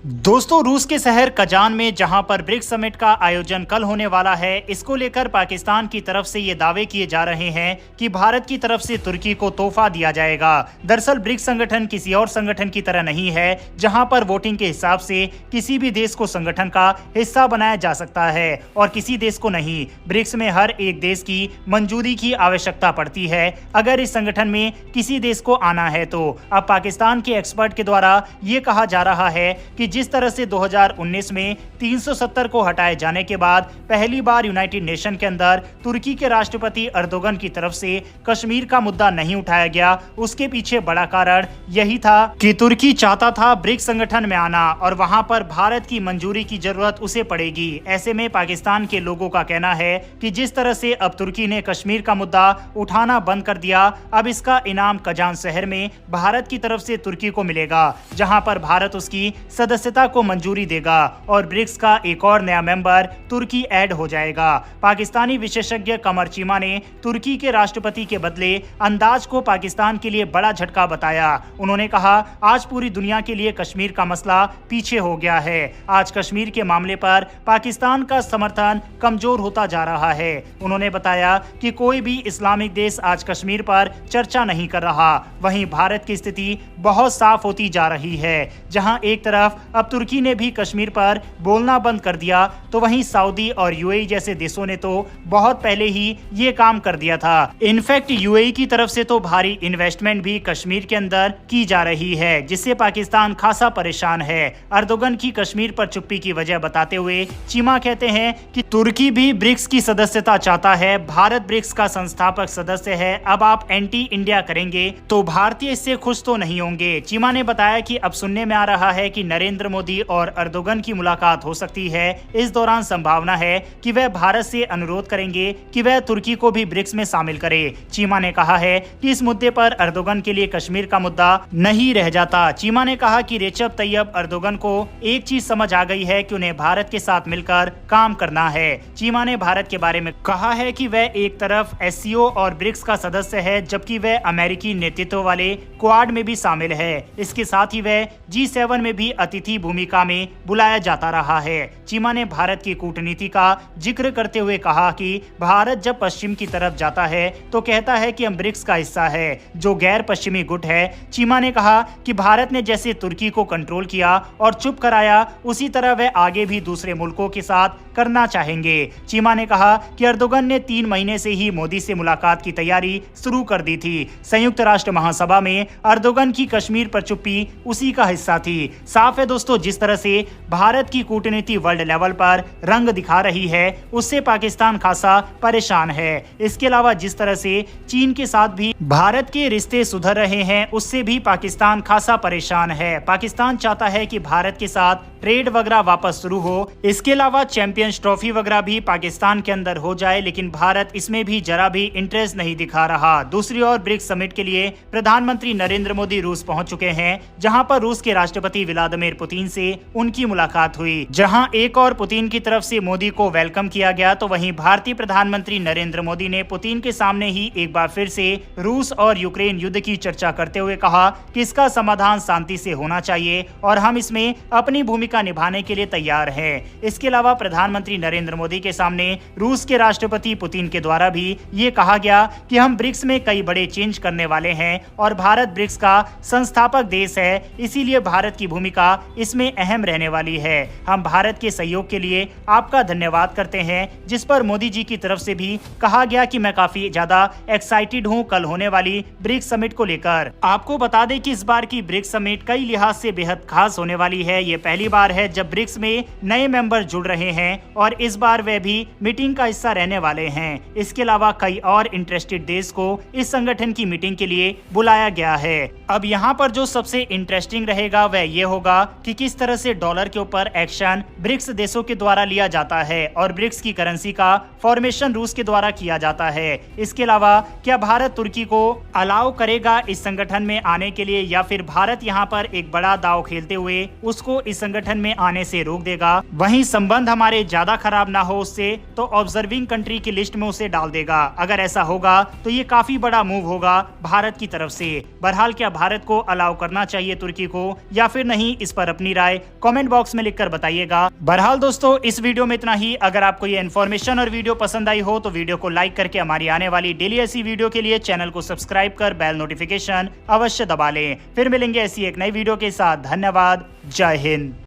दोस्तों, रूस के शहर कजान में जहां पर ब्रिक्स समिट का आयोजन कल होने वाला है, इसको लेकर पाकिस्तान की तरफ से ये दावे किए जा रहे हैं कि भारत की तरफ से तुर्की को तोहफा दिया जाएगा। दरअसल ब्रिक्स संगठन किसी और संगठन की तरह नहीं है जहां पर वोटिंग के हिसाब से किसी भी देश को संगठन का हिस्सा बनाया जा सकता है और किसी देश को नहीं। ब्रिक्स में हर एक देश की मंजूरी की आवश्यकता पड़ती है अगर इस संगठन में किसी देश को आना है तो। अब पाकिस्तान के एक्सपर्ट के द्वारा ये कहा जा रहा है कि जिस तरह से 2019 में 370 को हटाए जाने के बाद पहली बार यूनाइटेड नेशन के अंदर तुर्की के राष्ट्रपति अर्दोगन की तरफ से कश्मीर का मुद्दा नहीं उठाया गया, उसके पीछे बड़ा कारण यही था कि तुर्की चाहता था ब्रिक्स संगठन में आना और वहां पर भारत की मंजूरी की जरूरत उसे पड़ेगी। ऐसे में पाकिस्तान के लोगों का कहना है कि जिस तरह से अब तुर्की ने कश्मीर का मुद्दा उठाना बंद कर दिया, अब इसका इनाम कजान शहर में भारत की तरफ से तुर्की को मिलेगा, जहां पर भारत उसकी सदस्यता को मंजूरी देगा और ब्रिक्स का एक और नया मेंबर तुर्की ऐड हो जाएगा। पाकिस्तानी विशेषज्ञ कमर चीमा ने तुर्की के राष्ट्रपति के बदले अंदाज को पाकिस्तान के लिए बड़ा झटका बताया। उन्होंने कहा, आज पूरी दुनिया के लिए कश्मीर का मसला पीछे हो गया है। आज कश्मीर के मामले पर पाकिस्तान का समर्थन कमजोर होता जा रहा है। उन्होंने बताया कि कोई भी इस्लामिक देश आज कश्मीर पर चर्चा नहीं कर रहा। वहीं भारत की स्थिति बहुत साफ होती जा रही है। जहां एक तरफ अब तुर्की ने भी कश्मीर पर बोलना बंद कर दिया, तो वहीं सऊदी और यूएई जैसे देशों ने तो बहुत पहले ही ये काम कर दिया था। इनफैक्ट यूएई की तरफ से तो भारी इन्वेस्टमेंट भी कश्मीर के अंदर की जा रही है, जिससे पाकिस्तान खासा परेशान है। अर्दोगन की कश्मीर पर चुप्पी की वजह बताते हुए चीमा कहते हैं कि तुर्की भी ब्रिक्स की सदस्यता चाहता है, भारत ब्रिक्स का संस्थापक सदस्य है। अब आप एंटी इंडिया करेंगे तो भारतीय इससे खुश तो नहीं होंगे। चीमा ने बताया कि अब सुनने में आ रहा है कि नरेंद्र मोदी और अर्दोगन की मुलाकात हो सकती है। इस दौरान संभावना है कि वह भारत से अनुरोध करेंगे कि वह तुर्की को भी ब्रिक्स में शामिल करे। चीमा ने कहा है कि इस मुद्दे पर अर्दोगन के लिए कश्मीर का मुद्दा नहीं रह जाता। चीमा ने कहा कि रेचप तैयब अर्दोगन को एक चीज समझ आ गई है कि उन्हें भारत के साथ मिलकर काम करना है। चीमा ने भारत के बारे में कहा है कि वह एक तरफ एससीओ और ब्रिक्स का सदस्य है, जबकि वह अमेरिकी नेतृत्व वाले क्वाड में भी शामिल है। इसके साथ ही वह G7 में भी अतिथि भूमिका में बुलाया जाता रहा है। चीमा ने भारत की कूटनीति का जिक्र करते हुए कहा कि भारत जब पश्चिम की तरफ जाता है तो कहता है कि हम ब्रिक्स का हिस्सा है, जो गैर पश्चिमी गुट है। चीमा ने कहा कि भारत ने जैसे तुर्की को कंट्रोल किया और चुप कराया, उसी तरह वह आगे भी दूसरे मुल्कों के साथ करना चाहेंगे। चीमा ने कहा कि अर्दोगन ने 3 महीने से ही मोदी से मुलाकात की तैयारी शुरू कर दी थी। संयुक्त राष्ट्र महासभा में अर्दोगन की कश्मीर पर चुप्पी उसी का हिस्सा थी। साफ है दोस्तों, जिस तरह से भारत की कूटनीति वर्ल्ड लेवल पर रंग दिखा रही है, उससे पाकिस्तान खासा परेशान है। इसके अलावा जिस तरह से चीन के साथ भी भारत के रिश्ते सुधर रहे हैं, उससे भी पाकिस्तान खासा परेशान है। पाकिस्तान चाहता है कि भारत के साथ ट्रेड वगैरह वापस शुरू हो। इसके अलावा चैंपियंस ट्रॉफी वगैरह भी पाकिस्तान के अंदर हो जाए, लेकिन भारत इसमें भी जरा भी इंटरेस्ट नहीं दिखा रहा। दूसरी ओर ब्रिक्स समिट के लिए प्रधानमंत्री नरेंद्र मोदी रूस पहुंच चुके हैं, जहां पर रूस के राष्ट्रपति व्लादिमीर पुतिन से उनकी मुलाकात हुई। जहां एक और पुतिन की तरफ से मोदी को वेलकम किया गया, तो वहीं भारतीय प्रधानमंत्री नरेंद्र मोदी ने पुतिन के सामने ही एक बार फिर से रूस और यूक्रेन युद्ध की चर्चा करते हुए कहा कि इसका समाधान शांति से होना चाहिए और हम इसमें अपनी भूमिका निभाने के लिए तैयार हैं। इसके अलावा प्रधानमंत्री नरेंद्र मोदी के सामने रूस के राष्ट्रपति पुतिन के द्वारा भी ये कहा गया कि हम ब्रिक्स में कई बड़े चेंज करने वाले हैं और भारत ब्रिक्स का संस्थापक देश है, इसीलिए भारत की भूमिका इसमें अहम रहने वाली है। हम भारत के सहयोग के लिए आपका धन्यवाद करते हैं, जिस पर मोदी जी की तरफ से भी कहा गया कि मैं काफी ज्यादा एक्साइटेड हूं कल होने वाली ब्रिक्स समिट को लेकर। आपको बता दें कि इस बार की ब्रिक्स समिट कई लिहाज से बेहद खास होने वाली है। ये पहली बार है जब ब्रिक्स में नए मेंबर जुड़ रहे हैं और इस बार वे भी मीटिंग का हिस्सा रहने वाले हैं। इसके अलावा कई और इंटरेस्टेड देश को इस संगठन की मीटिंग के लिए बुलाया गया है। अब यहाँ पर जो सबसे इंटरेस्टिंग रहेगा वह ये होगा कि किस तरह से डॉलर के ऊपर एक्शन ब्रिक्स देशों के द्वारा लिया जाता है और ब्रिक्स की करेंसी का फॉर्मेशन रूस के द्वारा किया जाता है। इसके अलावा क्या भारत तुर्की को अलाउ करेगा इस संगठन में आने के लिए, या फिर भारत यहाँ पर एक बड़ा दाव खेलते हुए उसको इस संगठन संगठन में आने से रोक देगा। वहीं संबंध हमारे ज्यादा खराब ना हो उससे तो ऑब्जर्विंग कंट्री की लिस्ट में उसे डाल देगा। अगर ऐसा होगा तो ये काफी बड़ा मूव होगा भारत की तरफ से। बहरहाल क्या भारत को अलाउ करना चाहिए तुर्की को या फिर नहीं, इस पर अपनी राय कमेंट बॉक्स में लिखकर बताइएगा। बहरहाल दोस्तों, इस वीडियो में इतना ही। अगर आपको ये इन्फॉर्मेशन और वीडियो पसंद आई हो तो वीडियो को लाइक करके हमारी आने वाली डेली ऐसी वीडियो के लिए चैनल को सब्सक्राइब कर बेल नोटिफिकेशन अवश्य दबा लें। फिर मिलेंगे ऐसी एक नई वीडियो के साथ। धन्यवाद। जय हिंद।